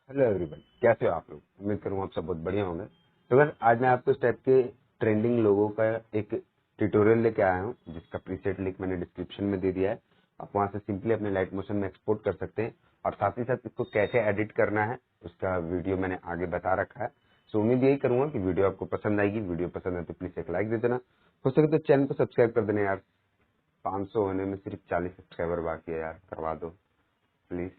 Hello everyone, कैसे हो आप लोग। उम्मीद करूँ आप सब बहुत बढ़िया होंगे। तो बस आज मैं आपको इस टाइप के ट्रेंडिंग लोगों का एक ट्यूटोरियल लेके आया हूँ, जिसका प्रीसेट लिंक मैंने डिस्क्रिप्शन में दे दिया है। आप वहां से सिंपली अपने लाइट मोशन में एक्सपोर्ट कर सकते हैं और साथ ही साथ इसको कैसे एडिट करना है उसका वीडियो मैंने आगे बता रखा है। सो उम्मीद यही करूंगा कि वीडियो आपको पसंद आएगी। वीडियो पसंद है तो प्लीज एक लाइक दे देना, हो सके तो चैनल को सब्सक्राइब कर देना यार। 500 होने में सिर्फ 40 सब्सक्राइबर बाकी है यार, करवा दो प्लीज।